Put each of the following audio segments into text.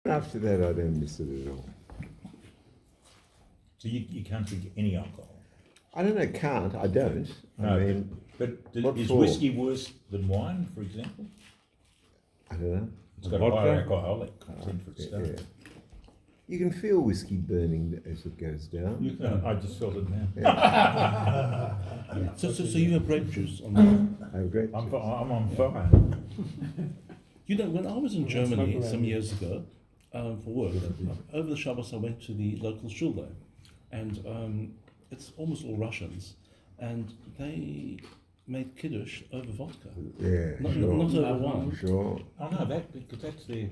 After that, I don't miss it at all. So you can't drink any alcohol? I don't know, can't, I don't. No, I mean, but what is for? whiskey worse than wine, for example? I don't know. It's got a higher alcoholic content for its Yeah. stuff. You can feel whiskey burning as it goes down. You can, I just felt it now. So you have grape juice on that? I have great. I'm on fire. You know, when I was in Germany some years ago for work, over the Shabbos I went to the local shul there, and it's almost all Russians, and they made kiddush over vodka, Yeah, not sure. over wine. Sure. Oh no, because that's their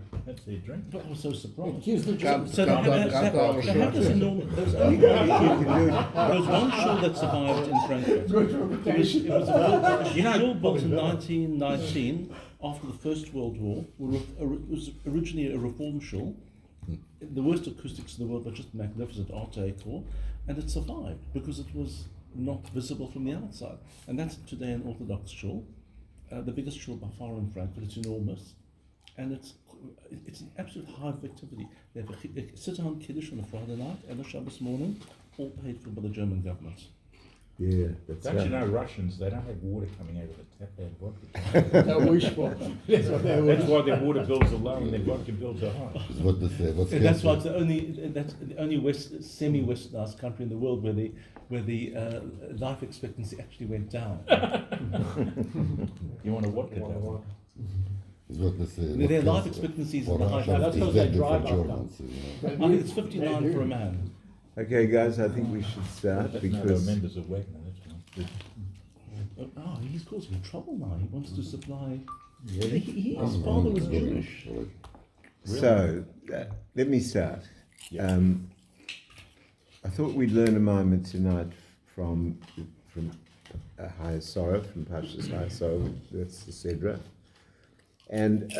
drink. But I was so surprised. Accuse the Germans. So they have this enormous. There's only there was one shul that survived in Frankfurt. It was a shul built in 1919 after the First World War. It was originally a reform shul. The worst acoustics in the world, but just magnificent art decor, and it survived because it was not visible from the outside. And that's today an Orthodox shul, the biggest shul by far in Frankfurt. It's enormous, and it's an absolute hive of activity. They have a sit-down kiddush on a Friday night and a Shabbos morning, all paid for by the German government. Yeah, that's Don't you right. know Russians, they don't have water coming out of the tap, they have vodka. They're wishful. That's why their water bills are low and their vodka bills are high. And that's why it's the only semi-westernized country in the world where the life expectancy actually went down. You want a vodka, don't you? Their life expectancy is in the high. That's because they drive up Germans, I think it's 59 for a man. Okay, guys, I think we should start That's no, they're because members of Wagner, that's fine. Oh, he's causing trouble now. He wants to supply. Yeah. His father was Jewish. so let me start. Yeah. I thought we'd learn a moment tonight from Chayei Sorrow, from Parshas Chayei Sorrow. That's the Sedra, and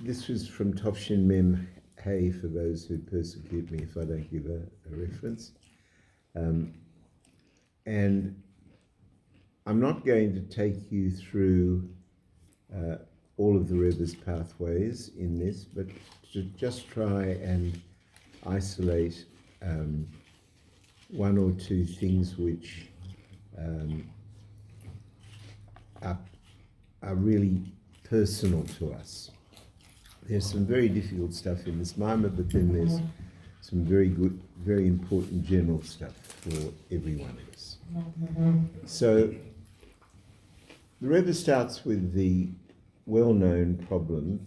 this was from Tovshin Mem Hey, for those who persecute me if I don't give a reference. And I'm not going to take you through all of the Rebbe's pathways in this, but to just try and isolate one or two things which are really personal to us. There's some very difficult stuff in this moment, but then there's some very good, very important general stuff for every one of us. So the Rebbe starts with the well-known problem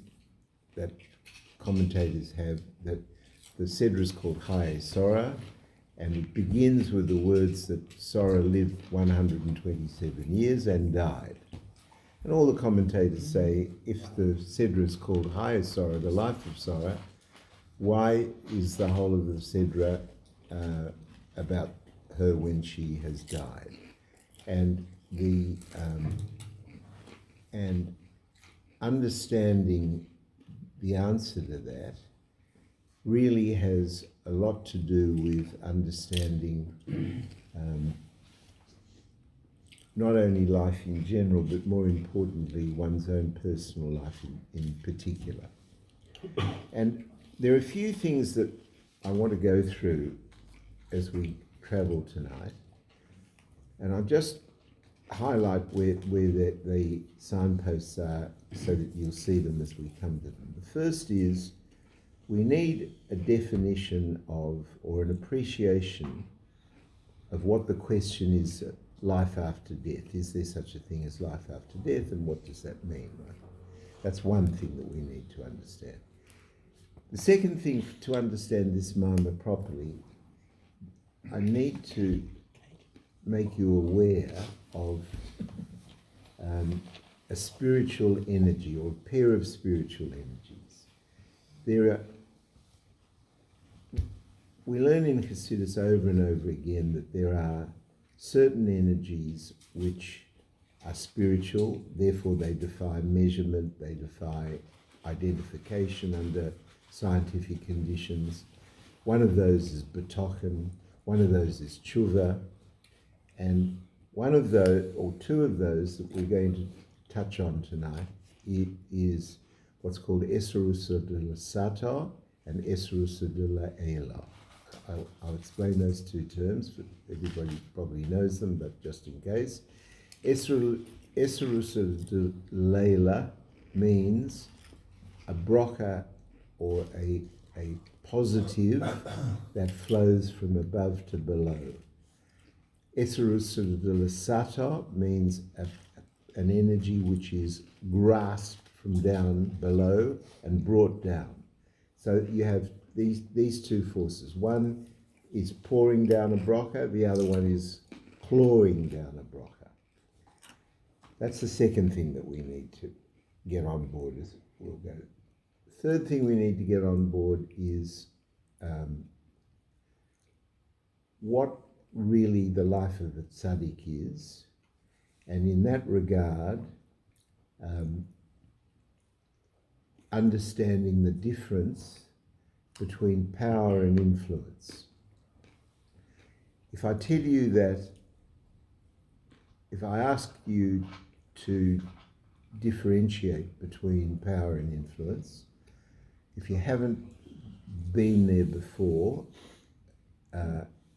that commentators have, that the Sedra is called Chayei Sorrow, and it begins with the words that Sorrow lived 127 years and died. And all the commentators say, if the Sedra is called Chayei Sorrow, the life of sorrow, why is the whole of the Sedra about her when she has died? And and understanding the answer to that really has a lot to do with understanding not only life in general, but more importantly, one's own personal life in particular. And there are a few things that I want to go through as we travel tonight. And I'll just highlight where the signposts are so that you'll see them as we come to them. The first is we need a definition of, or an appreciation of what the question is, life after death. Is there such a thing as life after death, and what does that mean? Right? That's one thing that we need to understand. The second thing, to understand this Mama properly, I need to make you aware of a spiritual energy, or a pair of spiritual energies. We learn in Chassidus over and over again that there are certain energies which are spiritual, therefore they defy measurement, they defy identification under scientific conditions. One of those is betochen, one of those is tshuva, and one of those, or two of those that we're going to touch on tonight, is what's called Esarusa de la Sata and Esarusa de la Eila. I'll explain those two terms, but everybody probably knows them, but just in case. Esarusa de Leila means a brocha or a positive that flows from above to below. Esarusa de la Sata means an energy which is grasped from down below and brought down. So you have these two forces. One is pouring down a brocha, the other one is clawing down a brocha. That's the second thing that we need to get on board as we'll go. Third thing we need to get on board is what really the life of a tzaddik is, and in that regard, understanding the difference between power and influence. If I tell you that, if I ask you to differentiate between power and influence, if you haven't been there before,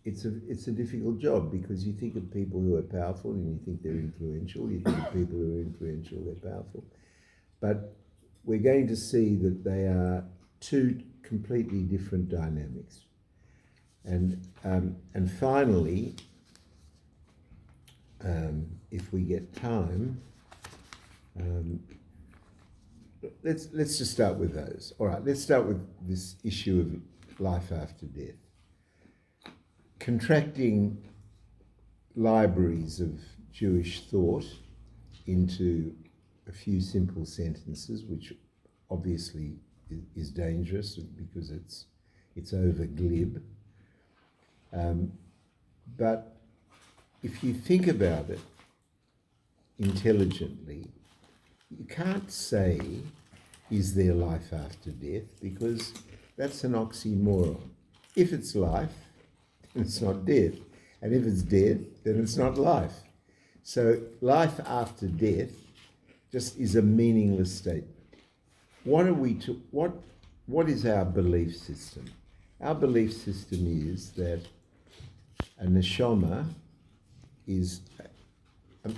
it's a difficult job, because you think of people who are powerful and you think they're influential. You think of people who are influential, they're powerful. But we're going to see that they are two completely different dynamics. And finally, if we get time, let's just start with those. All right, let's start with this issue of life after death. Contracting libraries of Jewish thought into a few simple sentences, which obviously is dangerous because it's over glib. But if you think about it intelligently, you can't say, is there life after death? Because that's an oxymoron. If it's life, then it's not death. And if it's death, then it's not life. So life after death just is a meaningless statement. What is our belief system? Our belief system is that a neshama is... I'm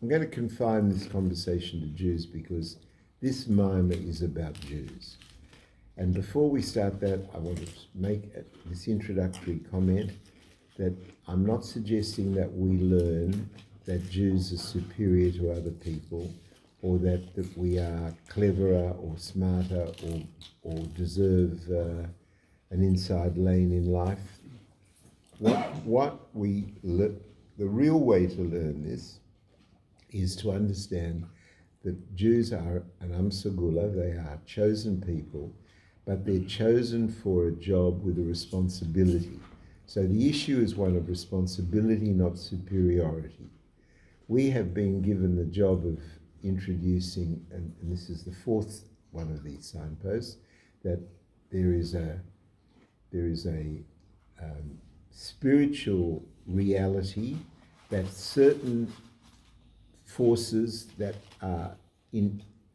going to confine this conversation to Jews because this mimer is about Jews. And before we start that, I want to make this introductory comment that I'm not suggesting that we learn that Jews are superior to other people, or that we are cleverer or smarter or deserve an inside lane in life. The real way to learn this is to understand that Jews are an Am Segula, they are chosen people, but they're chosen for a job with a responsibility. So the issue is one of responsibility, not superiority. We have been given the job of introducing, and this is the fourth one of these signposts, that there is a spiritual reality, that certain forces that are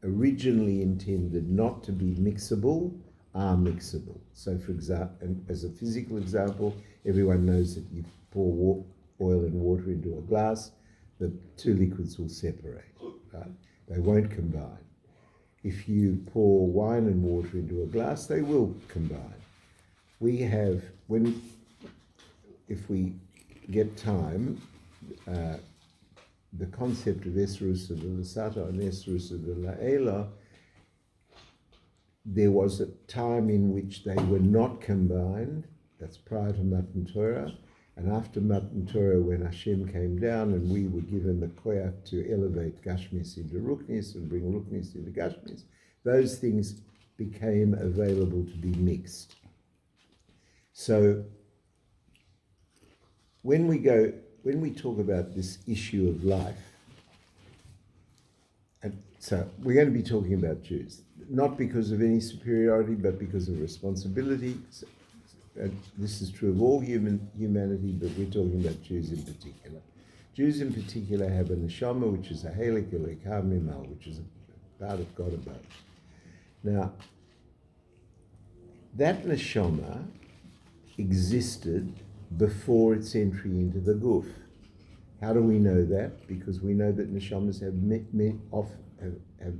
originally intended not to be mixable are mixable. So for example, as a physical example, everyone knows that you pour oil and water into a glass, the two liquids will separate, right? They won't combine. If you pour wine and water into a glass, they will combine. If we get time, the concept of Esarusa de la Sata and Esarusa de la Eila, there was a time in which they were not combined. That's prior to Matan Torah. And after Matan Torah, when Hashem came down and we were given the koyach to elevate Gashmis into Ruknis and bring Ruknis into Gashmis, those things became available to be mixed. So when we talk about this issue of life, and so we're going to be talking about Jews, not because of any superiority, but because of responsibility. This is true of all humanity, but we're talking about Jews in particular. Jews in particular have a neshama, which is a Helik Elokam Mimal, which is a part of God above. Now, that neshama existed before its entry into the guf. How do we know that? Because we know that neshamas have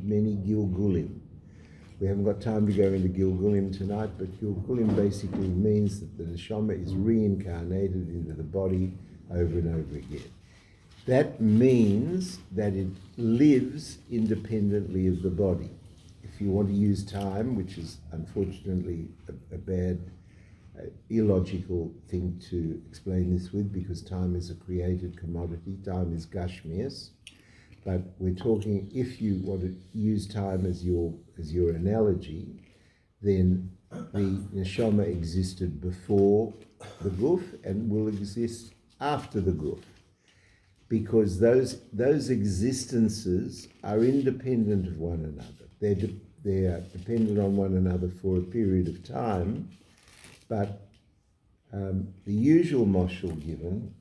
many gilgulim. We haven't got time to go into gilgulim tonight, but gilgulim basically means that the neshama is reincarnated into the body over and over again. That means that it lives independently of the body. If you want to use time, which is unfortunately a bad, illogical thing to explain this with, because time is a created commodity, time is gashmias. But we're talking, if you want to use time as your analogy, then the neshama existed before the guf and will exist after the guf, because those existences are independent of one another. They are dependent on one another for a period of time, but the usual mashal given,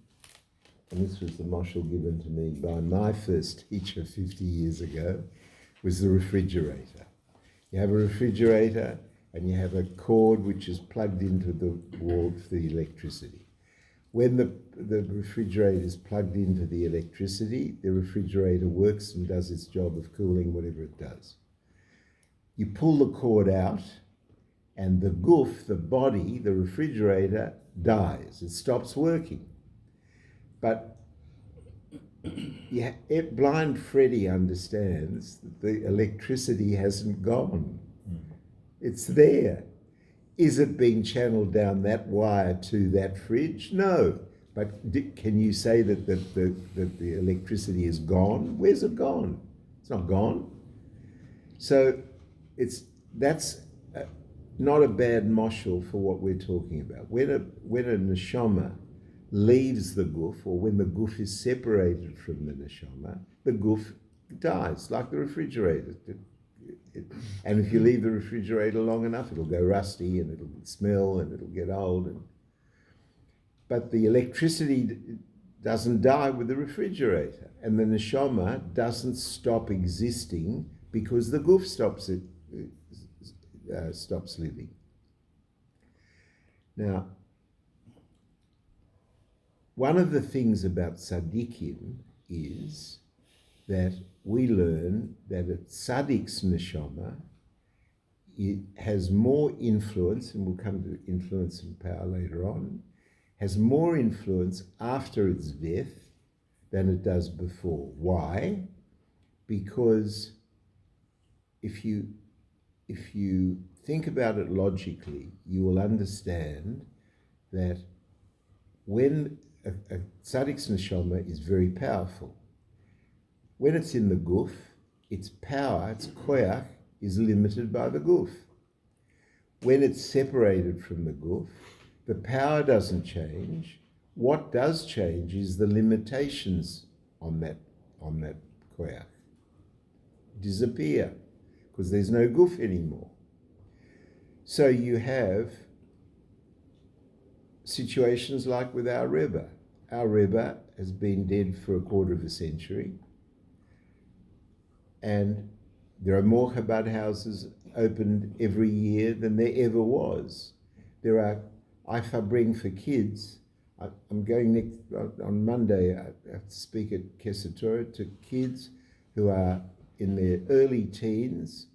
and this was the mashal given to me by my first teacher 50 years ago, was the refrigerator. You have a refrigerator and you have a cord which is plugged into the wall for the electricity. When the refrigerator is plugged into the electricity, the refrigerator works and does its job of cooling whatever it does. You pull the cord out and the guf, the body, the refrigerator, dies. It stops working. But blind Freddy understands that the electricity hasn't gone. It's there. Is it being channeled down that wire to that fridge? No. But can you say that the electricity is gone? Where's it gone? It's not gone. So that's not a bad moshel for what we're talking about. When a neshama leaves the guf, or when the guf is separated from the neshama, the guf dies, like the refrigerator. And if you leave the refrigerator long enough, it'll go rusty and it'll smell and it'll get old. But the electricity doesn't die with the refrigerator, and the neshama doesn't stop existing because the guf stops living. Now, one of the things about tzaddikim is that we learn that a tzaddik's neshama, it has more influence, and we'll come to influence and power later on, has more influence after its death than it does before. Why? Because if you think about it logically, you will understand that when a tzaddik's neshama is very powerful. When it's in the guf, its power, its koyach, is limited by the guf. When it's separated from the guf, the power doesn't change. What does change is the limitations on that koyach disappear, because there's no guf anymore. So you have situations like with our Rebbe. Our Rebbe has been dead for a quarter of a century, and there are more Chabad houses opened every year than there ever was. There are Ifabring for kids. I'm going on Monday. I have to speak at Kesser Torah to kids who are in their early teens.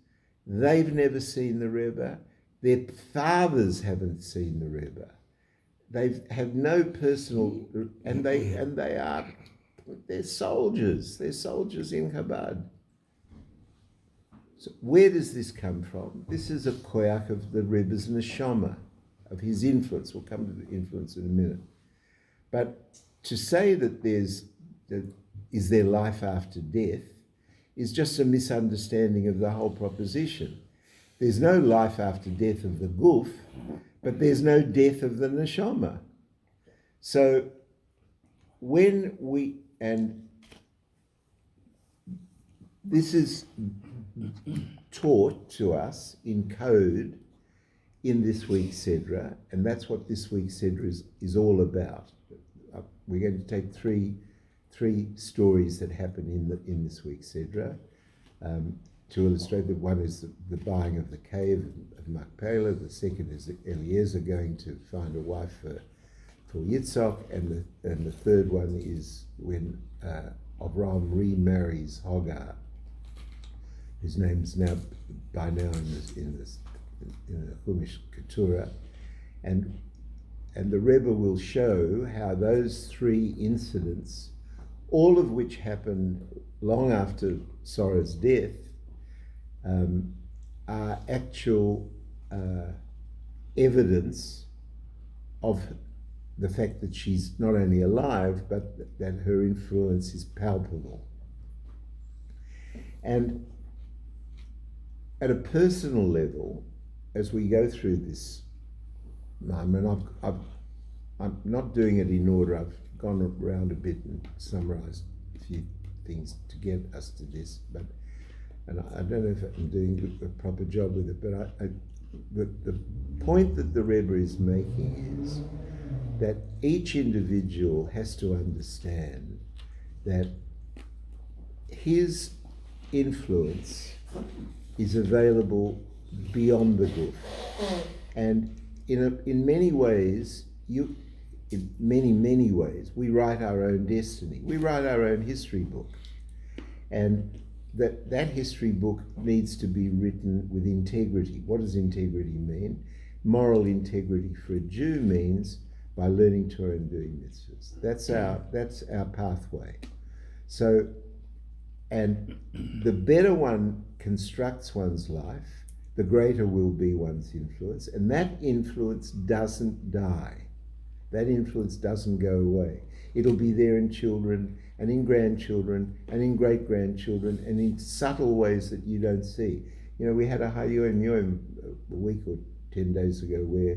They've never seen the Rebbe. Their fathers haven't seen the Rebbe. They have no personal, and they're soldiers. They're soldiers in Chabad. So where does this come from? This is a koyach of the Rebbe's neshama, of his influence. We'll come to the influence in a minute. But to say that is there life after death is just a misunderstanding of the whole proposition. There's no life after death of the guf, but there's no death of the neshama. So and this is taught to us in code in this week's Sedra, and that's what this week's Sedra is all about. We're going to take three stories that happen in this week's Sedra, to illustrate that. One is the buying of the cave of Machpelah. The second is Eliezer going to find a wife for Yitzhak, and the third one is when Abraham remarries Hagar, whose name's now by now in the Chumash Keturah, and the Rebbe will show how those three incidents, all of which happened long after Sarah's death, are actual evidence of the fact that she's not only alive, but that her influence is palpable. And at a personal level, as we go through this, and I'm not doing it in order. I've gone around a bit and summarised a few things to get us to this, and I don't know if I'm doing a proper job with it, but the point that the Rebbe is making is that each individual has to understand that his influence is available beyond the guf, and in many ways, in many ways, we write our own destiny. We write our own history book, and that history book needs to be written with integrity. What does integrity mean? Moral integrity for a Jew means by learning Torah and doing mitzvahs. That's our pathway. So, and the better one constructs one's life, the greater will be one's influence, and that influence doesn't die. That influence doesn't go away. It'll be there in children and in grandchildren and in great-grandchildren and in subtle ways that you don't see. You know, we had a Hayom Yom a week or 10 days ago where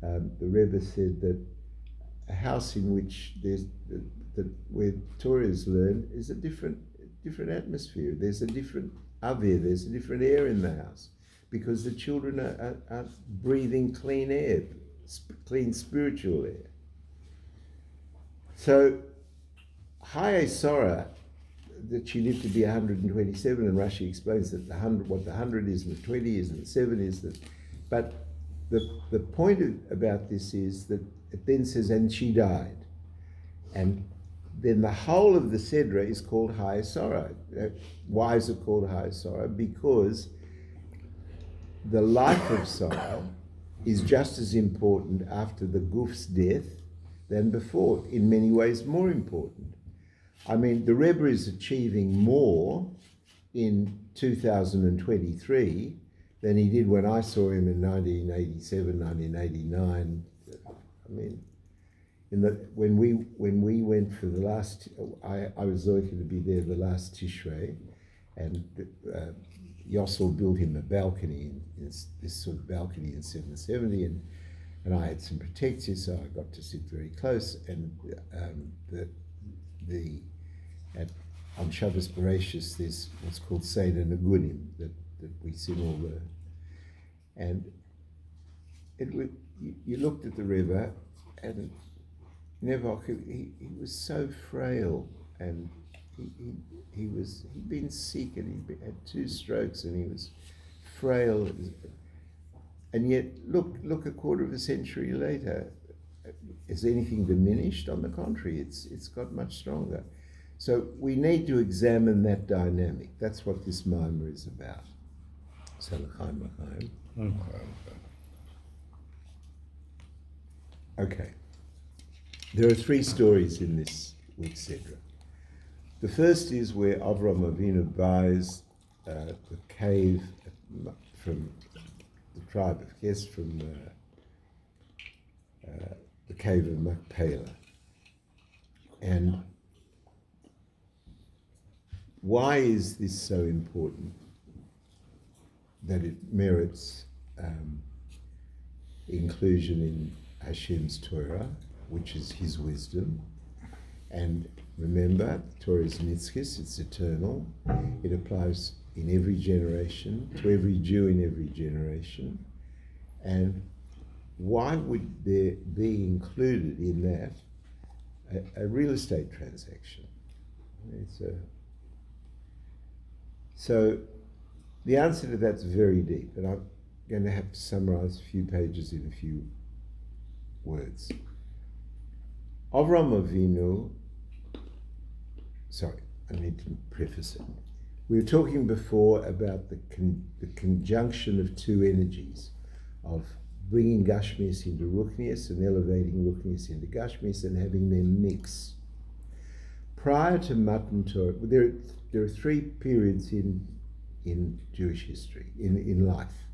the Rebbe said that a house in which where Torah is learned is a different atmosphere. There's a different avir, there's a different air in the house, because the children are breathing clean air, clean spiritual air. So, Chayei Sarah, that she lived to be 127, and Rashi explains that what the 100 is, and the 20 is, and the 7 is. But the point about this is that it then says, and she died. And then the whole of the Sedra is called Chayei Sarah. Why is it called Chayei Sarah? Because the life of Sarah is just as important after the Guf's death than before, in many ways more important. I mean, the Rebbe is achieving more in 2023 than he did when I saw him in 1987, 1989. I mean, when we went for the last, I was lucky to be there the last Tishrei, and Yossel built him a balcony, in this sort of balcony in 770, and I had some protectors, so I got to sit very close, and on Shabbos.parashat there's what's called Seder Nagunim, that we sing all and you looked at the river, and he was so frail, and he'd been sick, and he had 2 strokes, and he was frail, and yet look a quarter of a century later, is anything diminished? On the contrary, it's got much stronger. So we need to examine that dynamic. That's what this mimer is about. So okay. There are 3 stories in this week's Sedra. The first is where Avraham Avinu buys the cave from the tribe of Kes, from the cave of Machpelah. And why is this so important that it merits inclusion in Hashem's Torah, which is his wisdom? And remember, Torah is nitzchis, it's eternal. It applies in every generation, to every Jew in every generation. And why would there be included in that a real estate transaction? So The answer to that's very deep, and I'm going to have to summarize a few pages in a few words. Avram Avinu, sorry, I need to preface it. We were talking before about the conjunction of two energies, of bringing Gashmias into Ruchnias and elevating Ruchnias into Gashmias and having them mix. Prior to Matan Torah, there are three periods in Jewish history, in life.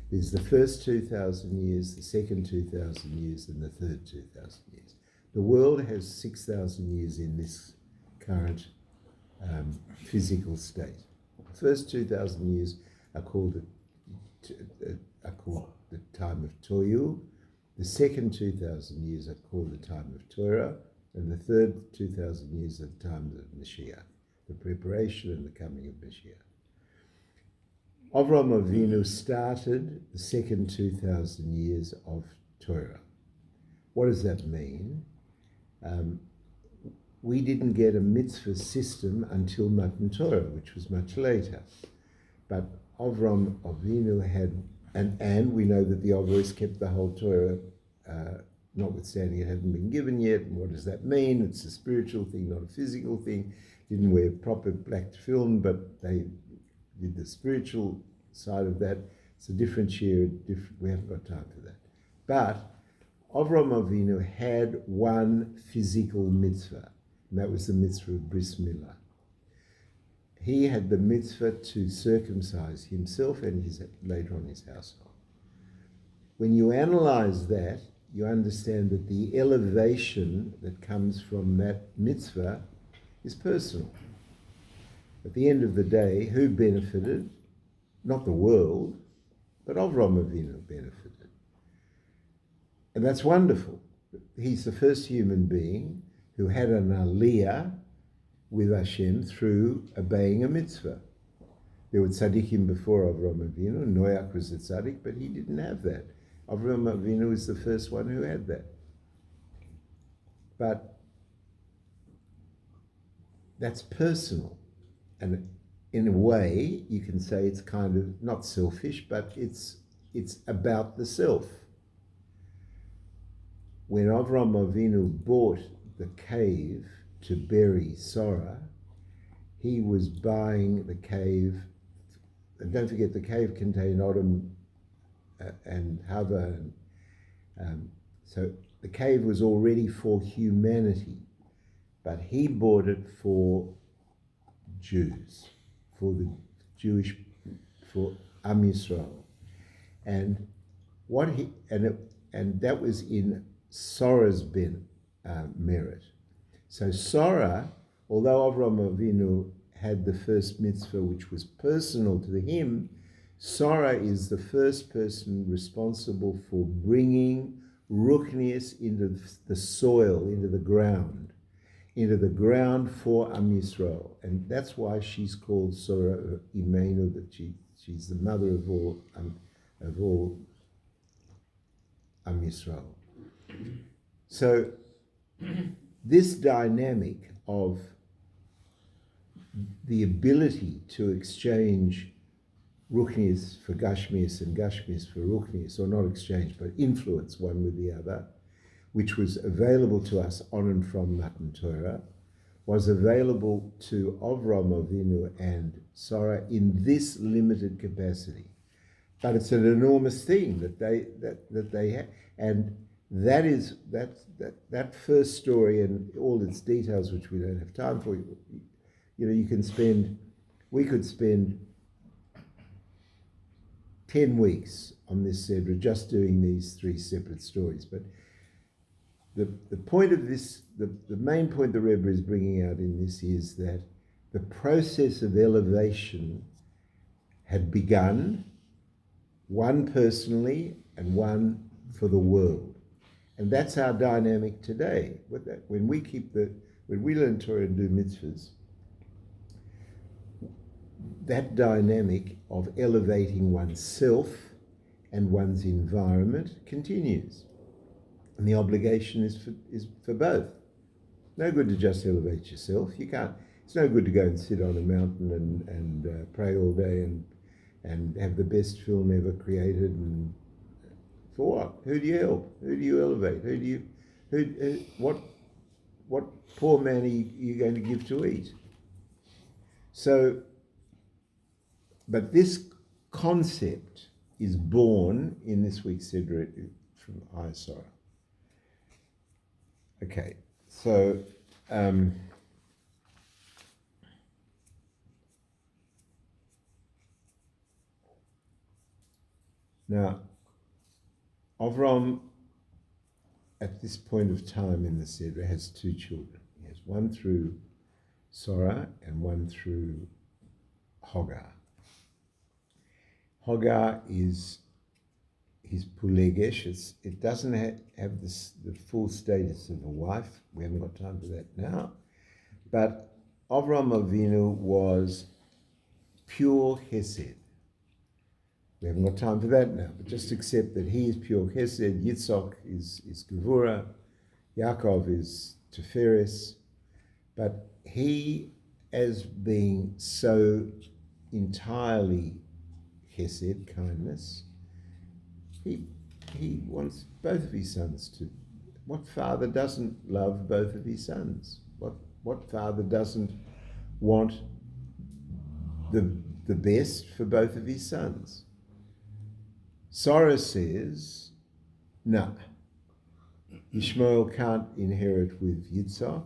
There's the first 2,000 years, the second 2,000 years, and the third 2,000 years. The world has 6,000 years in this current physical state. The first 2,000 years are called the time of Toyu. The second 2,000 years are called the time of Torah, and the third 2,000 years are the time of Mashiach, the preparation and the coming of Mashiach. Avram Avinu started the second 2,000 years of Torah. What does that mean? We didn't get a mitzvah system until Matan Torah, which was much later. But Avram Avinu had, and we know that the Avos kept the whole Torah, notwithstanding it hadn't been given yet. And what does that mean? It's a spiritual thing, not a physical thing. Didn't wear proper black tefillin, but they did the spiritual side of that. It's a different share, we haven't got time for that. But Avram Avinu had one physical mitzvah, and that was the mitzvah of bris milah. He had the mitzvah to circumcise himself and later on his household. When you analyze that, you understand that the elevation that comes from that mitzvah is personal. At the end of the day, who benefited? Not the world, but Avram Avinu benefited. And that's wonderful. He's the first human being who had an aliyah with Hashem through obeying a mitzvah. There were tzaddikim before Avram Avinu, Noach was a tzaddik, but he didn't have that. Avram Avinu was the first one who had that. But that's personal. And in a way, you can say it's kind of not selfish, but it's about the self. When Avram Avinu bought the cave to bury Sarah, he was buying the cave, and don't forget the cave contained Adam and Hava, so the cave was already for humanity, but he bought it for Jews, for the Jewish, for Am Yisrael, and that was in Sarah's merit. So Sarah, although Avram Avinu had the first mitzvah, which was personal to him, Sarah is the first person responsible for bringing Ruchnius into the soil, into the ground for Am Yisrael. And that's why she's called Sarah Imenu, that she's the mother of all Am Yisrael. So this dynamic of the ability to exchange Ruchnius for Gashmias and Gashmias for Ruchnius, or not exchange, but influence one with the other, which was available to us on and from Matan Torah, was available to Avram Avinu and Sarah in this limited capacity. But it's an enormous thing that they had, and that first story and all its details, which we don't have time for. We could spend 10 weeks on this Sedra just doing these three separate stories. But the point of this, the main point the Rebbe is bringing out in this is that the process of elevation had begun, one personally and one for the world. And that's our dynamic today. When we learn Torah and do mitzvahs, that dynamic of elevating oneself and one's environment continues. And the obligation is for both. No good to just elevate yourself. You can't. It's no good to go and sit on a mountain and pray all day and have the best film ever created. And for what? Who do you help? Who do you elevate? What poor man are you going to give to eat? So, but this concept is born in this week's Sidra from Isaiah. Okay, so now Avram, at this point of time in the Sidra, has two children. He has one through Sarah and one through Hagar. Hagar is his Pulegesh. It doesn't have the full status of a wife. We haven't got time for that now. But Avram Avinu was pure Hesed. We haven't got time for that now, but just accept that he is pure Hesed. Yitzhak is Gevurah. Yaakov is Tiferes. But he, as being so entirely Hesed, kindness, he wants both of his sons to. What father doesn't love both of his sons? What father doesn't want the best for both of his sons? Sarah says, no, Ishmael can't inherit with Yitzhak,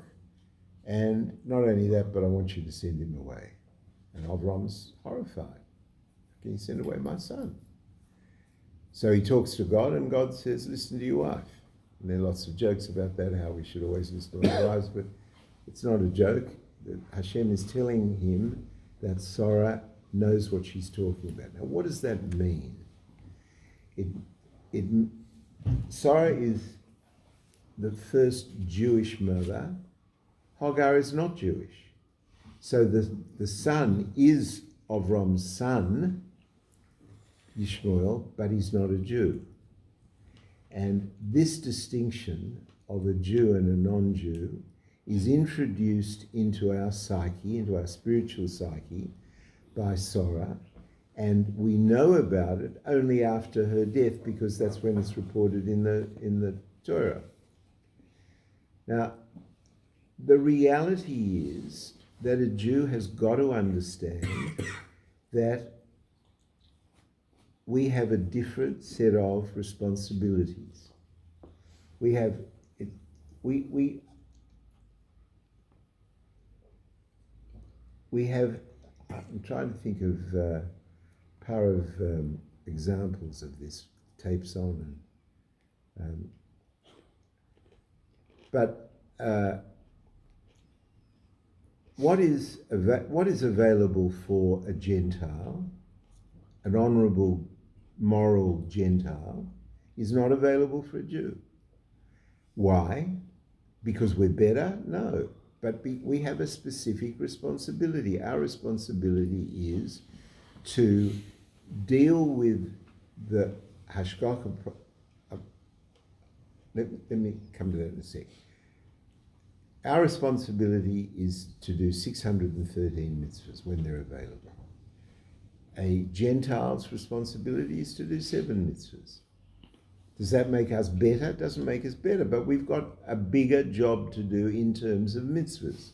and not only that, but I want you to send him away. And Avram's horrified. Can you send away my son? So he talks to God, and God says, listen to your wife. And there are lots of jokes about that, how we should always listen to our wives, but it's not a joke. Hashem is telling him that Sarah knows what she's talking about. Now, what does that mean? Sarah is the first Jewish mother. Hagar is not Jewish. So the son is Avram's son, Ishmael, but he's not a Jew. And this distinction of a Jew and a non-Jew is introduced into our psyche, into our spiritual psyche, by Sarah, and we know about it only after her death, because that's when it's reported in the Torah. Now, the reality is that a Jew has got to understand that we have a different set of responsibilities. We have I'm trying to think of power of examples of this, tapes on, but what is available for a Gentile, an honourable, moral Gentile, is not available for a Jew. Why? Because we're better? No. But we have a specific responsibility. Our responsibility is to deal with the hashgacha. Let me come to that in a sec. Our responsibility is to do 613 mitzvahs when they're available. A Gentile's responsibility is to do 7 mitzvahs. Does that make us better? It doesn't make us better, but we've got a bigger job to do in terms of mitzvahs.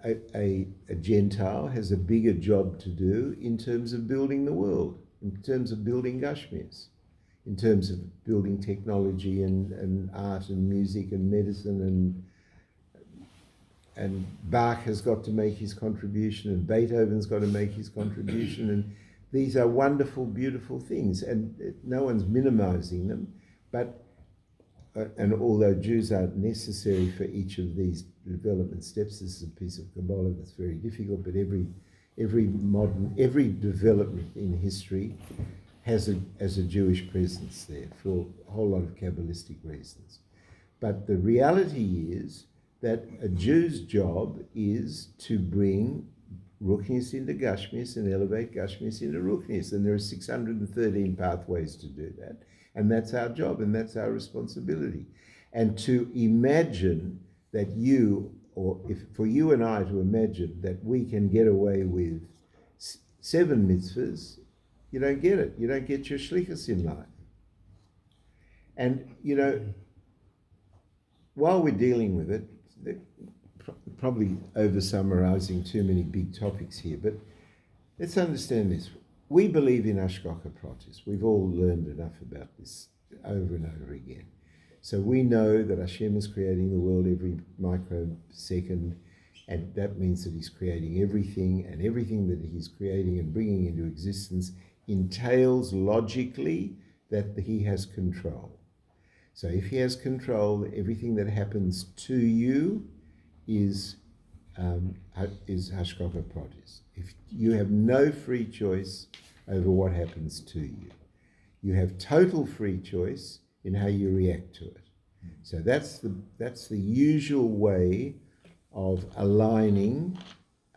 A Gentile has a bigger job to do in terms of building the world, in terms of building Gashmias, in terms of building technology and art and music and medicine, and Bach has got to make his contribution, and Beethoven's got to make his contribution, and these are wonderful, beautiful things, and no one's minimizing them, but and although Jews are necessary for each of these development steps, this is a piece of Kabbalah that's very difficult, but every development in history has a Jewish presence there for a whole lot of Kabbalistic reasons. But the reality is that a Jew's job is to bring Ruchnius into Gashmias and elevate Gashmias into Ruchnius. And there are 613 pathways to do that. And that's our job, and that's our responsibility. And to imagine that for you and I to imagine that we can get away with 7 mitzvahs, you don't get it. You don't get your shlichus in life. And, while we're dealing with it, probably over-summarizing too many big topics here, but let's understand this. We believe in Hashgacha Pratis. We've all learned enough about this over and over again. So we know that Hashem is creating the world every microsecond, and that means that he's creating everything, and everything that he's creating and bringing into existence entails logically that he has control. So if he has control, everything that happens to you is Hashgacha Pratis. If you have no free choice over what happens to you, you have total free choice in how you react to it. So that's the usual way of aligning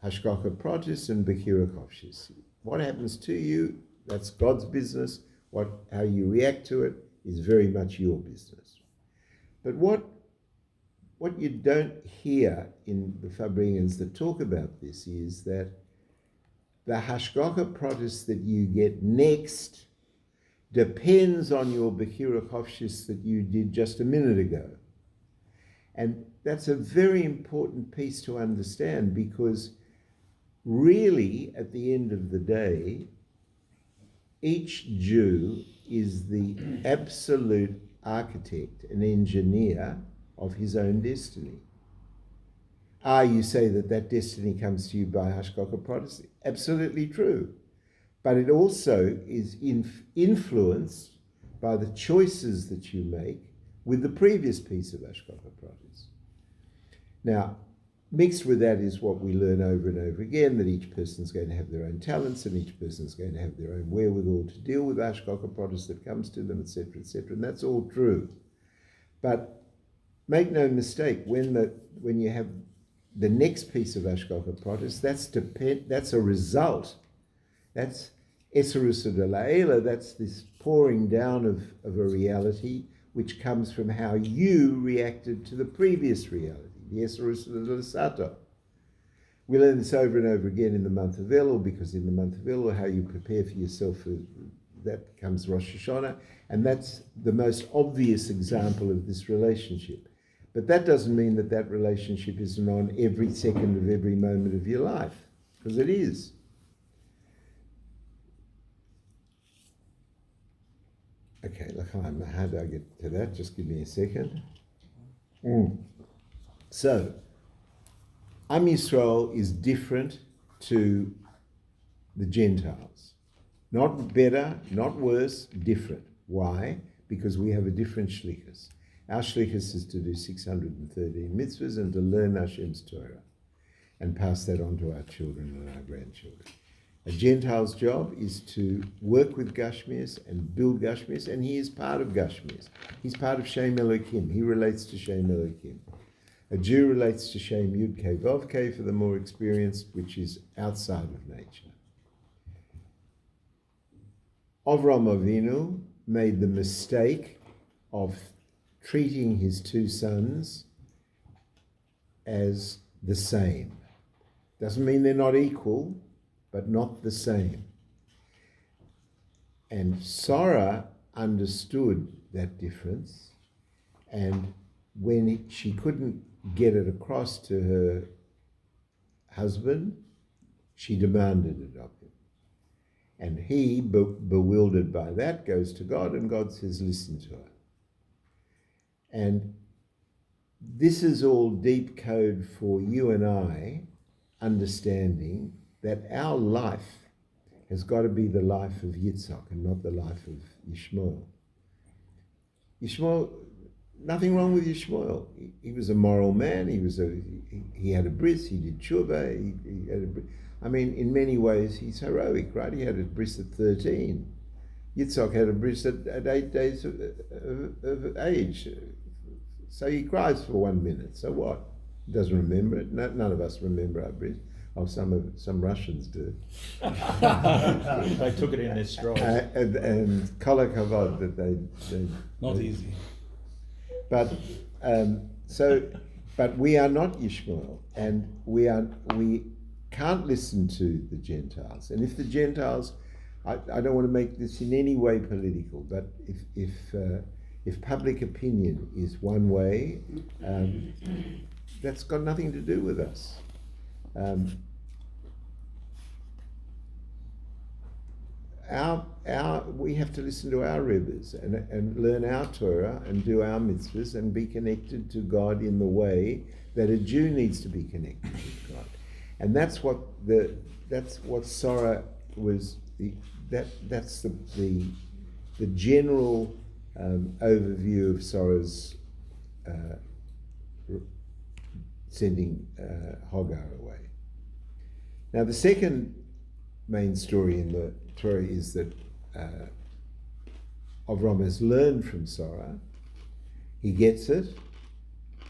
Hashgacha Pratis and Bechira Chofshis. What happens to you, that's God's business. How you react to it is very much your business. But what you don't hear in the Farbrengens that talk about this is that the Hashgacha Pratis that you get next depends on your Bechira Chofshis that you did just a minute ago. And that's a very important piece to understand, because really, at the end of the day, each Jew is the absolute architect and engineer of his own destiny. You say that destiny comes to you by Hashgacha Pratis? Absolutely true. But it also is influenced by the choices that you make with the previous piece of Hashgacha Pratis. Now, mixed with that is what we learn over and over again, that each person's going to have their own talents and each person's going to have their own wherewithal to deal with Hashgacha Pratis that comes to them, etc., etc., and that's all true. But make no mistake, when you have the next piece of Hashgacha Pratis, that's a result. That's Esarusa de La'ela, that's this pouring down of a reality which comes from how you reacted to the previous reality, the Esarusa de L'Sato. We learn this over and over again in the month of Elul, because in the month of Elul, how you prepare for yourself, that comes Rosh Hashanah, and that's the most obvious example of this relationship. But that doesn't mean that relationship isn't on every second of every moment of your life, because it is. Okay, L'chaim, how do I get to that? Just give me a second. So, Am Yisrael is different to the Gentiles. Not better, not worse, different. Why? Because we have a different shlichus. Our shlichus is to do 613 mitzvahs and to learn Hashem's Torah and pass that on to our children and our grandchildren. A Gentile's job is to work with Gashmias and build Gashmias, and he is part of Gashmias. He's part of Shem Elokim. He relates to Shem Elokim. A Jew relates to Shem Yud Kei Vav Kei for the more experienced, which is outside of nature. Avram Avinu made the mistake of treating his two sons as the same. Doesn't mean they're not equal, but not the same. And Sarah understood that difference, and when she couldn't get it across to her husband, she demanded it of him. And he, bewildered by that, goes to God, and God says, listen to her. And this is all deep code for you and I, understanding that our life has got to be the life of Yitzhak and not the life of Yishmael. Yishmael, nothing wrong with Yishmael. He was a moral man. He had a bris. He did tshuva. He had a bris. I mean, in many ways, he's heroic, right? He had a bris at 13. Yitzhak had a bris at 8 days of age. So he cries for 1 minute. So what? He doesn't remember it. None of us remember our bris. Oh, some Russians do. They took it in their stride. And kol hakavod that they Not easy. But but we are not Yishmael, and we can't listen to the Gentiles. And if the Gentiles, I don't want to make this in any way political, but if public opinion is one way, that's got nothing to do with us. We have to listen to our Rebbes and learn our Torah and do our mitzvahs and be connected to God in the way that a Jew needs to be connected with God. And that's what Sarah was. That's the general overview of Sarah's sending Hagar away. Now the second main story in the Torah is that Avram has learned from Sarah. He gets it,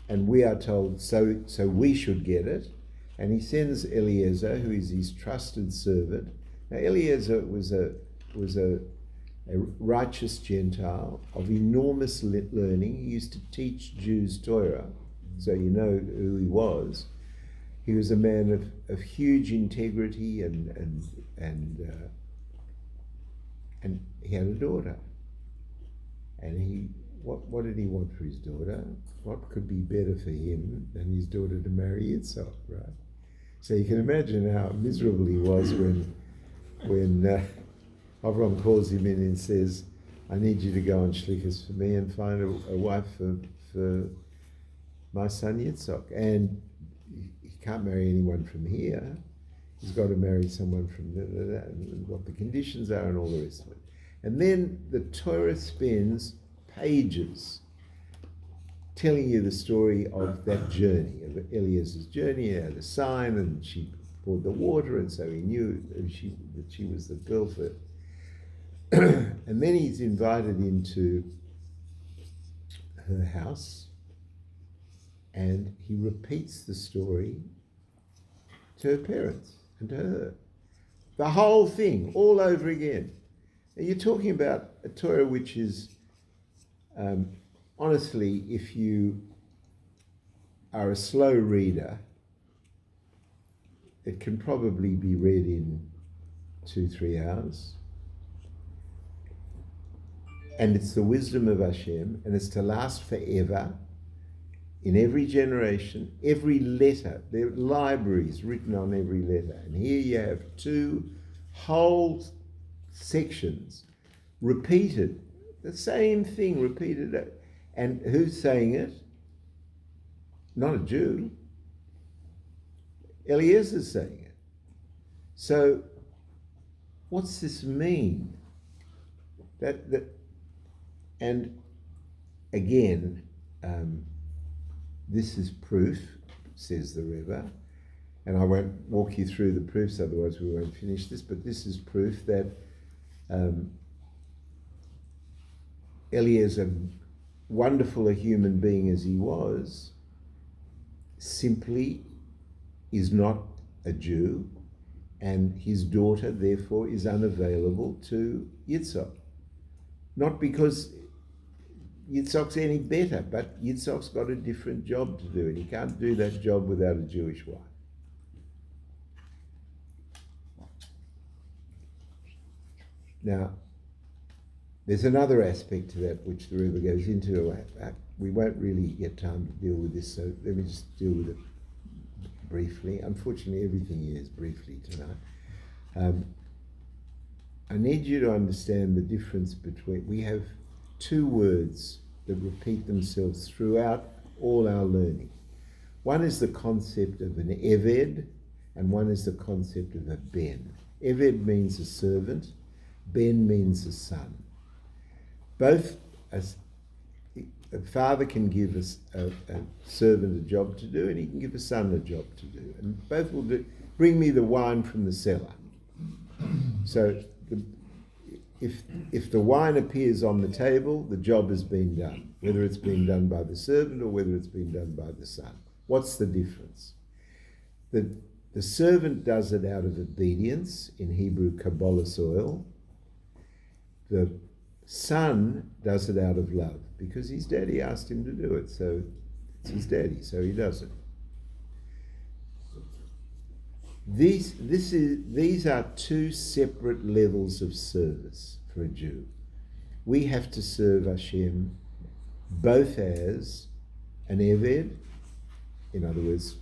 and we are told so we should get it. And he sends Eliezer, who is his trusted servant. Now Eliezer was a righteous Gentile of enormous learning. He used to teach Jews Torah, so you know who he was. He was a man of huge integrity, and he had a daughter. And what did he want for his daughter? What could be better for him than his daughter to marry Yitzhak, right? So you can imagine how miserable he was when Avram calls him in and says, I need you to go on shlichus for me and find a wife for my son Yitzhak. And he can't marry anyone from here. He's got to marry someone from what the conditions are and all the rest of it. And then the Torah spends pages telling you the story of that journey, of Eliezer's journey. He had a sign, and she poured the water, and so he knew that she was the girl for it. And then he's invited into her house, and he repeats the story to her parents and to her. The whole thing, all over again. Now you're talking about a Torah which is, honestly, if you are a slow reader, it can probably be read in 2-3 hours. And it's the wisdom of Hashem, and it's to last forever in every generation, every letter. There are libraries written on every letter. And here you have 2 whole sections repeated, the same thing repeated. And who's saying it? Not a Jew. Eliezer's saying it. So what's this mean? And again, this is proof, says the Rebbe, and I won't walk you through the proofs, otherwise we won't finish this, but this is proof that Eliezer, wonderful a human being as he was, simply is not a Jew, and his daughter therefore is unavailable to Yitzhak. Not because Yitzhak's any better, but Yitzhak's got a different job to do, and he can't do that job without a Jewish wife. Now, there's another aspect to that which the Rebbe goes into. We won't really get time to deal with this, so let me just deal with it briefly. Unfortunately, everything here is briefly tonight. I need you to understand the difference between, we have 2 words that repeat themselves throughout all our learning. One is the concept of an eved, and one is the concept of a ben. Eved means a servant, ben means a son. Both, a father can give a servant a job to do, and he can give a son a job to do. And both will do, bring me the wine from the cellar. So if the wine appears on the table, the job has been done, whether it's been done by the servant or whether it's been done by the son. What's the difference? The servant does it out of obedience, in Hebrew, Kabbalah soil. The son does it out of love, because his daddy asked him to do it, so it's his daddy, so he does it. These are two separate levels of service for a Jew. We have to serve Hashem both as an Eved, in other words,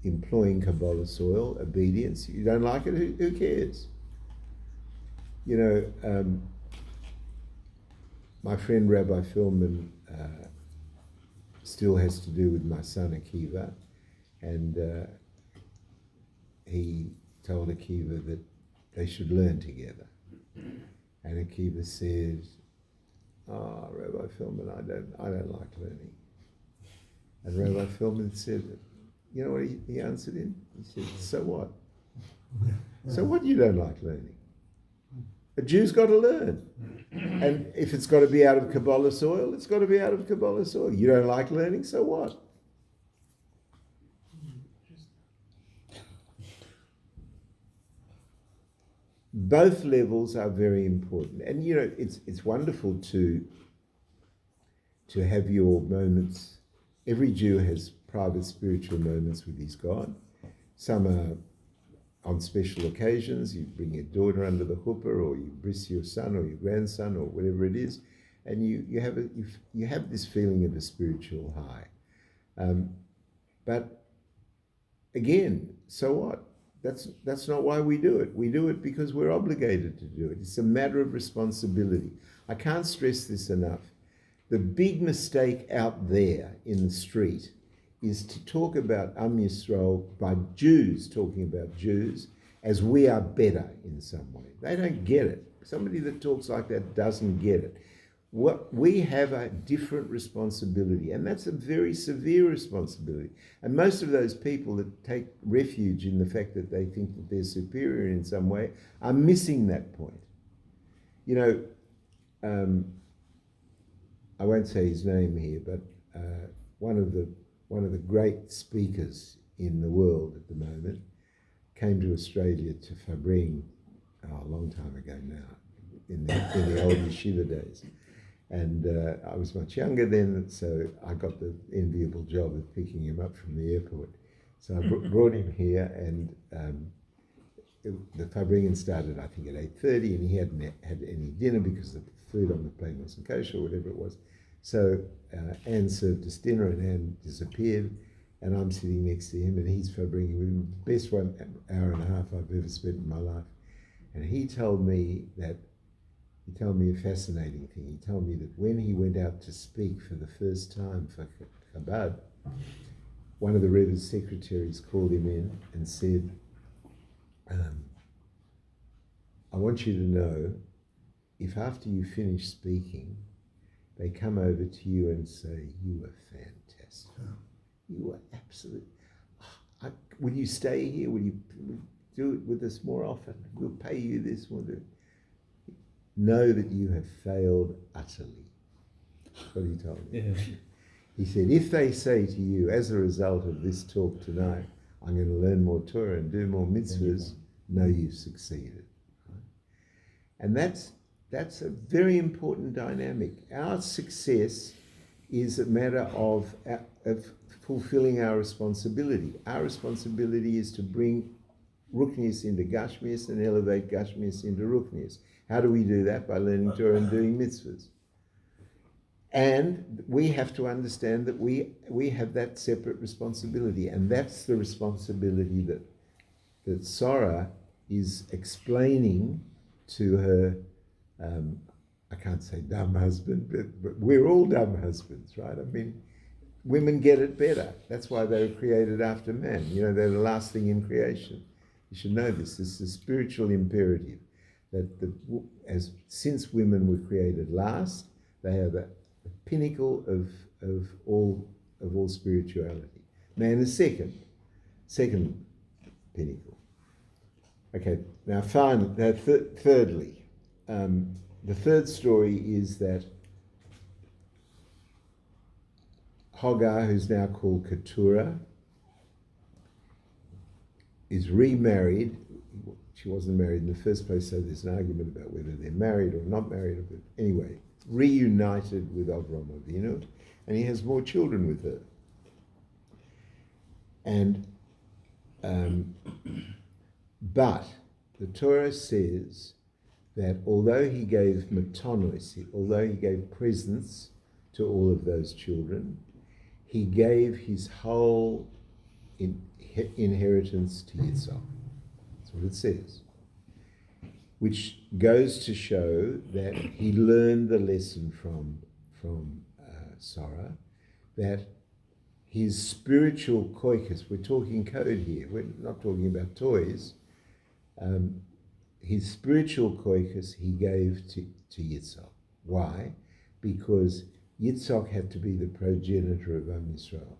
employing Kabbalah soil, obedience. You don't like it, who cares? You know, my friend Rabbi Philman still has to do with my son Akiva, and he told Akiva that they should learn together. And Akiva said, "Oh, Rabbi Philman, I don't like learning." And Rabbi Philman said, you know what he answered him? He said, "So what? So what you don't like learning? A Jew's got to learn. And if it's got to be out of Kabbalah soil, it's got to be out of Kabbalah soil. You don't like learning, so what?" Both levels are very important. And you know, it's wonderful to have your moments. Every Jew has private spiritual moments with his God. Some are on special occasions. You bring your daughter under the chuppah, or you bris your son or your grandson or whatever it is, and you have this feeling of a spiritual high. But again, so what? That's not why we do it. We do it because we're obligated to do it. It's a matter of responsibility. I can't stress this enough. The big mistake out there in the street is to talk about Am Yisrael by Jews talking about Jews as we are better in some way. They don't get it. Somebody that talks like that doesn't get it. We have a different responsibility, and that's a very severe responsibility. And most of those people that take refuge in the fact that they think that they're superior in some way are missing that point. You know, I won't say his name here, but one of the great speakers in the world at the moment came to Australia to Fabring a long time ago now, in the old yeshiva days. And I was much younger then, so I got the enviable job of picking him up from the airport. So I brought him here, and the Fabringen started, I think, at 8:30, and he hadn't had any dinner because the food on the plane wasn't kosher or whatever it was. So Anne served us dinner, and Anne disappeared, and I'm sitting next to him, and he's Fabringen with him. Best 1 hour and a half I've ever spent in my life. And he told me a fascinating thing. He told me that when he went out to speak for the first time for Chabad, one of the Rebbe's secretaries called him in and said, "I want you to know, if after you finish speaking, they come over to you and say, 'You were fantastic. You were absolute. Will you stay here? Will you do it with us more often? We'll pay you this. We'll do it.' Know that you have failed utterly." That's what he told me. Yeah. He said, if they say to you, as a result of this talk tonight, "I'm going to learn more Torah and do more mitzvahs," know you've succeeded. Right? And that's a very important dynamic. Our success is a matter of fulfilling our responsibility. Our responsibility is to bring Ruknius into Gashmius and elevate Gashmius into Ruknius. How do we do that? By learning Torah and doing mitzvahs. And we have to understand that we have that separate responsibility, and that's the responsibility that Sarah is explaining to her, I can't say dumb husband, but we're all dumb husbands, right? I mean, women get it better. That's why they were created after man. You know, they're the last thing in creation. You should know this. This is a spiritual imperative. That since women were created last, they are the pinnacle of all spirituality. Man is second pinnacle. Okay, now thirdly, the third story is that Hagar, who's now called Keturah, is remarried. She wasn't married in the first place, so there's an argument about whether they're married or not married. But anyway, reunited with Avram Avinu, and he has more children with her. And But the Torah says that although he gave matonos, although he gave presents to all of those children, he gave his whole inheritance to Yitzhak. That's what it says. Which goes to show that he learned the lesson from Sarah, that his spiritual koiches, we're talking code here, we're not talking about toys, his spiritual koiches he gave to Yitzhak. Why? Because Yitzhak had to be the progenitor of Am Yisrael.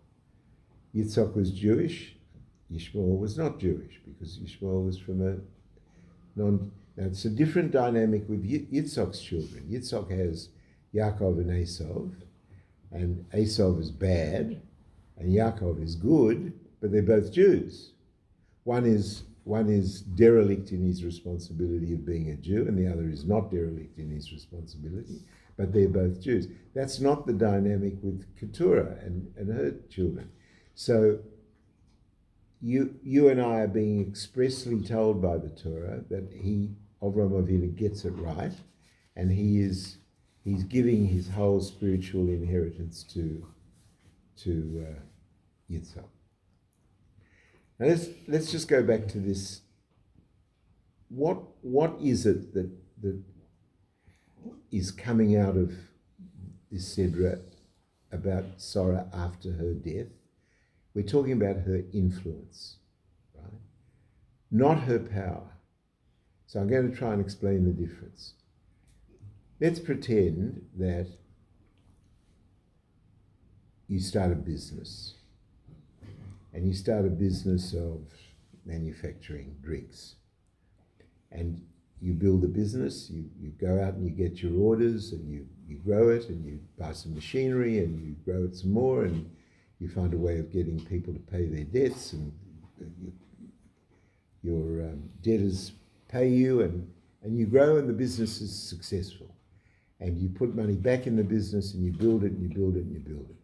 Yitzhak was Jewish, Yishmael was not Jewish, because Yishmael was from a non... Now it's a different dynamic with Yitzhak's children. Yitzhak has Yaakov and Esav is bad, and Yaakov is good, but they're both Jews. One is derelict in his responsibility of being a Jew, and the other is not derelict in his responsibility, but they're both Jews. That's not the dynamic with Keturah and her children. So you and I are being expressly told by the Torah that Avraham Avinu gets it right, and he's giving his whole spiritual inheritance to Yitzhak. Now let's just go back to this. What is it that is coming out of this Sedra about Sarah after her death? We're talking about her influence, right? Not her power. So I'm going to try and explain the difference. Let's pretend that you start a business, and you start a business of manufacturing drinks. And you build a business, you go out and you get your orders, and you grow it, and you buy some machinery, and you grow it some more, and you find a way of getting people to pay their debts, and your debtors pay you, and you grow, and the business is successful. And you put money back in the business, and you build it, and you build it, and you build it.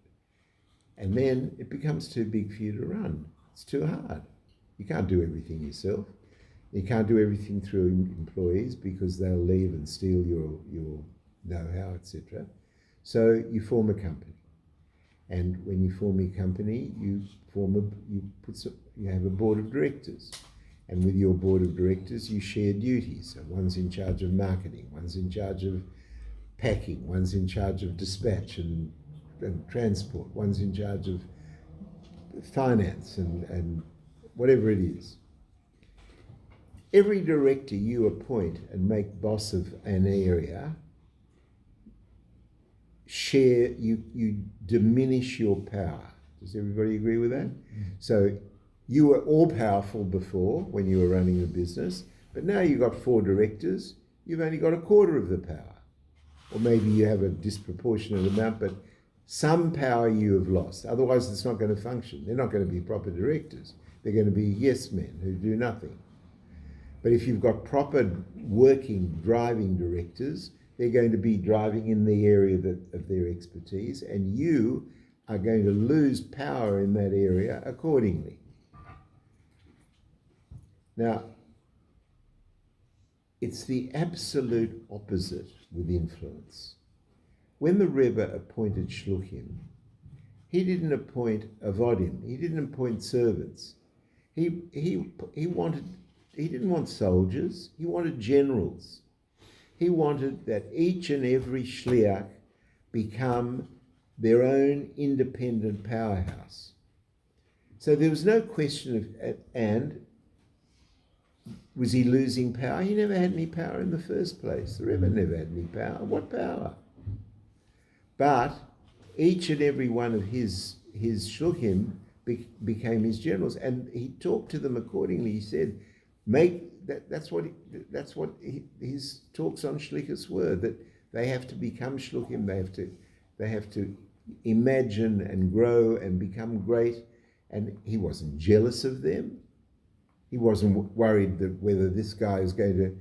And then it becomes too big for you to run. It's too hard. You can't do everything yourself. You can't do everything through employees because they'll leave and steal your know-how, etc. So you form a company. And when you form a company, you have a board of directors. And with your board of directors, you share duties. So one's in charge of marketing, one's in charge of packing, one's in charge of dispatch and transport, one's in charge of finance and whatever it is. Every director you appoint and make boss of an area, you diminish your power. Does everybody agree with that? So you were all powerful before when you were running the business, but now you've got 4 directors, you've only got a quarter of the power. Or maybe you have a disproportionate amount, but some power you have lost. Otherwise it's not going to function. They're not going to be proper directors. They're going to be yes men who do nothing. But if you've got proper working, driving directors, they're going to be driving in the area of their expertise, and you are going to lose power in that area accordingly. Now, it's the absolute opposite with influence. When the Rebbe appointed shluchim, he didn't appoint avodim, he didn't appoint servants. He didn't want soldiers, he wanted generals. He wanted that each and every shliach become their own independent powerhouse. So there was no question of, and was he losing power? He never had any power in the first place. The Rebbe never had any power. What power? But each and every one of his shluchim became his generals, and he talked to them accordingly. He said, that's what his talks on shlichus were, that they have to become shluchim. They have to imagine and grow and become great. And he wasn't jealous of them. He wasn't worried that whether this guy is going to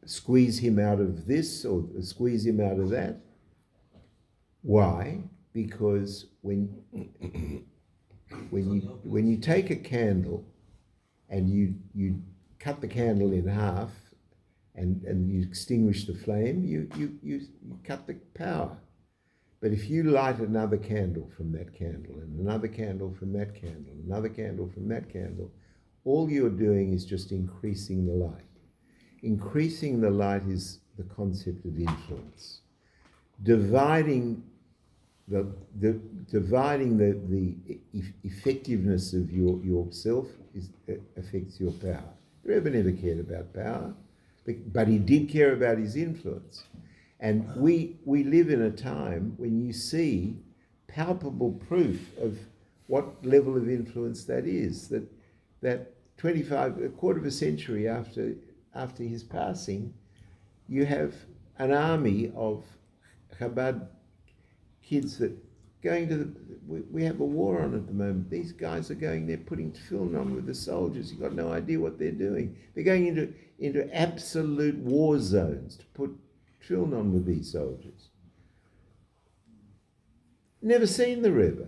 squeeze him out of this or squeeze him out of that. Why? Because when you take a candle and you cut the candle in half and you extinguish the flame, you cut the power. But if you light another candle from that candle, and another candle from that candle, another candle from that candle, all you're doing is just increasing the light. Increasing the light is the concept of influence. Dividing the effectiveness of yourself affects your power. The Rebbe never cared about power, but he did care about his influence. And we live in a time when you see palpable proof of what level of influence that is. That a quarter of a century after his passing, you have an army of Chabad kids that going to we have a war on at the moment. These guys are going there putting tefillin on with the soldiers. You've got no idea what they're doing. They're going into absolute war zones to put tefillin on with these soldiers. Never seen the Rebbe.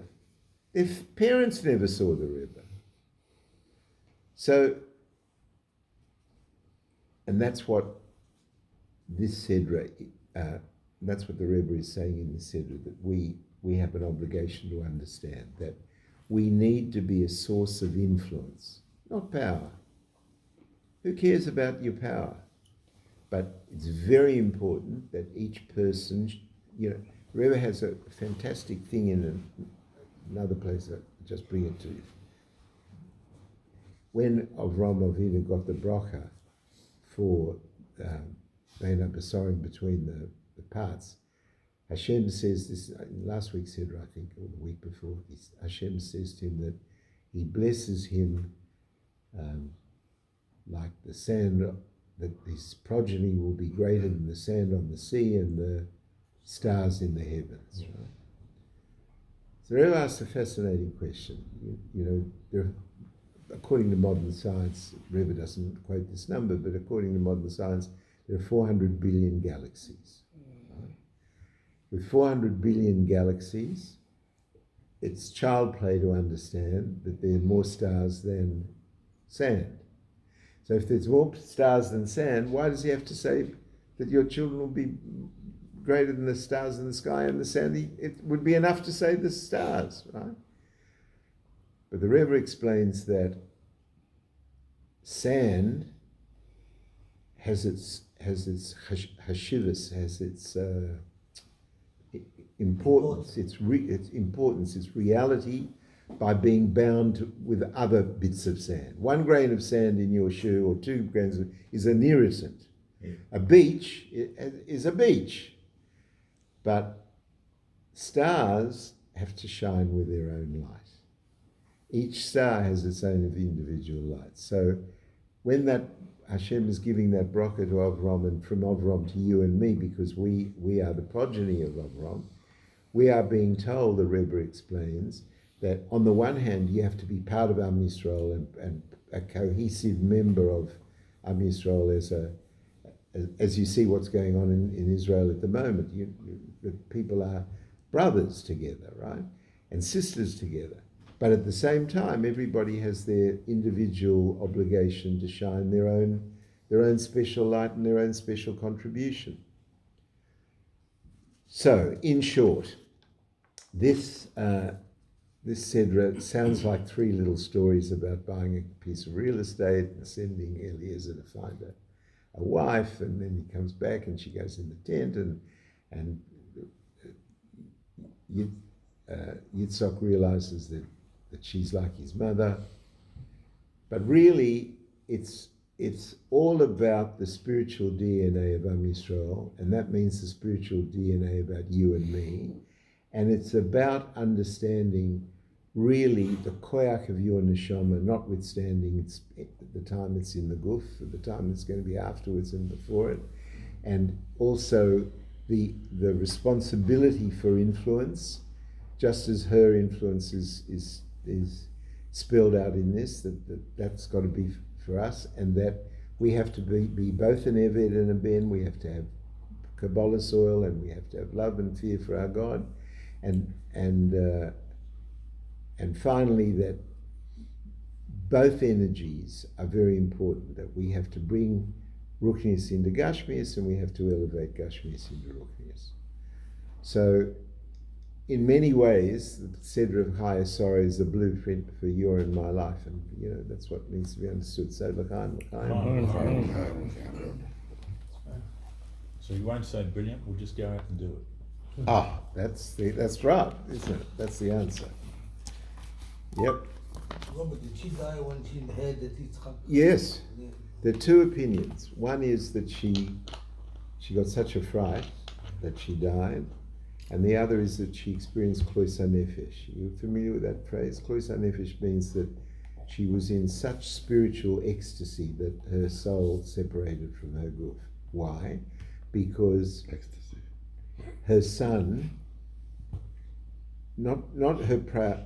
Their parents never saw the Rebbe. So, and that's what this Sedra, that's what the Rebbe is saying in the Sedra, that we have an obligation to understand that we need to be a source of influence, not power. Who cares about your power? But it's very important that each person, Rebbe has a fantastic thing in another place, I'll just bring it to you. When Avram Avinu got the bracha for Bein HaBasarim, between the parts, Hashem says this, last week said, I think, or the week before, Hashem says to him that he blesses him like the sand, that his progeny will be greater than the sand on the sea and the stars in the heavens. Right? So Rebbe asked a fascinating question. According to modern science, Rebbe doesn't quote this number, but according to modern science, there are 400 billion galaxies. Right? With 400 billion galaxies, it's child play to understand that there are more stars than sand. So if there's more stars than sand, why does he have to say that your children will be greater than the stars in the sky and the sand? It would be enough to say the stars, right? But the Rebbe explains that sand has its hashivas, has its importance, its importance, its reality, by being bound with other bits of sand. 1 grain of sand in your shoe or 2 grains is an irritant. Yeah. A beach is a beach. But stars have to shine with their own light. Each star has its own individual light. So when that Hashem is giving that bracha to Avram, and from Avram to you and me, because we are the progeny of Avram, we are being told, the Rebbe explains, that on the one hand you have to be part of Am Yisrael and a cohesive member of Am Yisrael as you see what's going on in Israel at the moment. The people are brothers together, right? And sisters together. But at the same time, everybody has their individual obligation to shine their own special light and their own special contribution. So, in short, this Sedra sounds like 3 little stories about buying a piece of real estate and sending Eliezer to find a wife, and then he comes back and she goes in the tent, and Yitzhak realizes that she's like his mother. But really, it's all about the spiritual DNA of Am Yisrael, and that means the spiritual DNA about you and me. And it's about understanding really the koyach of your neshama, notwithstanding the time it's in the guf, the time it's going to be afterwards and before it, and also the responsibility for influence, just as her influence is spelled out in this, that's got to be for us, and that we have to be both an Eved and a Ben. We have to have Kabbalah soil, and we have to have love and fear for our God, and finally that both energies are very important, that we have to bring Ruchnius into Gashmius and we have to elevate Gashmius into Ruchnius. So, in many ways, the Seder of Chayei Sorrow is the blueprint for your and my life, and that's what needs to be understood. So, l'chaim. So you won't say brilliant, we'll just go out and do it. Ah, that's right, isn't it? That's the answer. Yep. No, but did she die when she had the Yitzchak? Yes. Yeah. There are two opinions. One is that she got such a fright that she died, and the other is that she experienced Klois HaNefesh. You're familiar with that phrase? Klois HaNefesh means that she was in such spiritual ecstasy that her soul separated from her guf. Why? Because her son, not her pride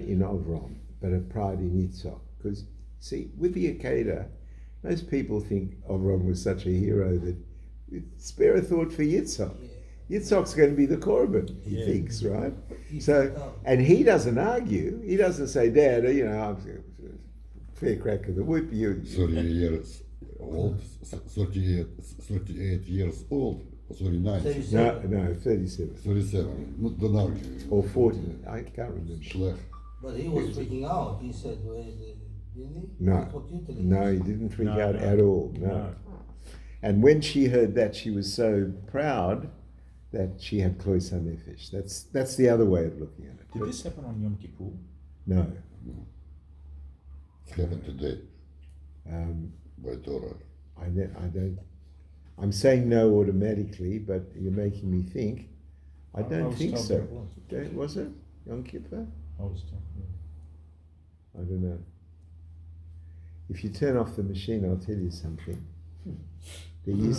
in Avram, but her pride in Yitzhak. Because, see, with the Akedah, most people think Avram was such a hero that spare a thought for Yitzhak. Yitzhak's going to be the Korban, he thinks, right? So, and he doesn't argue. He doesn't say, Dad, I'm a fair crack of the whip. 30 years old, 38 years old, 39, 37. 37, don't argue. Or 40, I can't remember. Schlecht. But he was freaking out. He said, didn't he? No, That's what you tell him. no, he didn't freak out No. at all, no. And when she heard that, she was so proud that she had Klois HaNefesh. That's the other way of looking at it. Did this happen on Yom Kippur? No. It happened today by Torah. I don't. I'm saying no automatically, but you're making me think. I don't was think told so. that it was. Was it Yom Kippur? I was told, I don't know. If you turn off the machine, I'll tell you something. There